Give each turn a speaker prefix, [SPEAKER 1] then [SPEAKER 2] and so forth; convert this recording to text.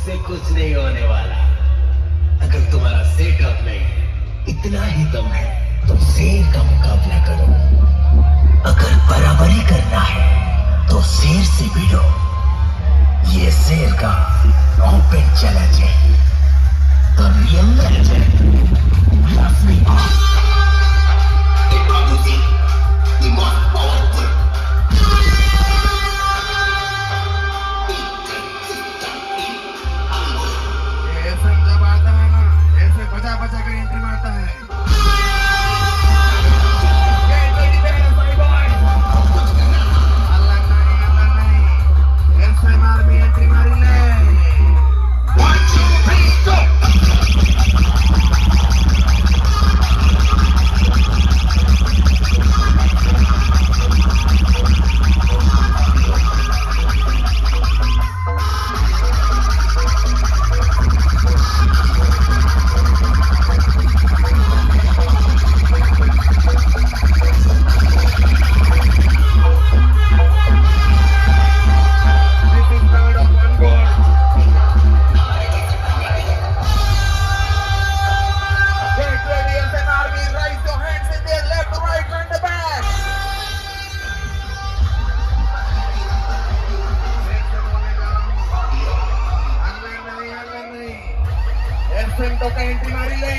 [SPEAKER 1] उससे कुछ नहीं होने वाला। अगर तुम्हारा सेटअप नहीं है, इतना ही दम है तो शेर का मुकाबला करो। अगर बराबरी करना है तो शेर से भिड़ो। ये शेर का ओपन चैलेंज है। The real legend, Raffi Ahmed. The producer, the most powerful.
[SPEAKER 2] ऐसे जब आता है ना, ऐसे बचा बचा कर एंट्री मारता है। Get ready there, my boy. अल्लाह नहीं, ऐसे मार भी एंट्री मारी ले। 1, 2, 3, go. This is third of 1 goal. Get ready, SNRB. Raise your hands in the air, left, right, and the back. अंदर नहीं। एफएम तो का एंट्री मारी ले।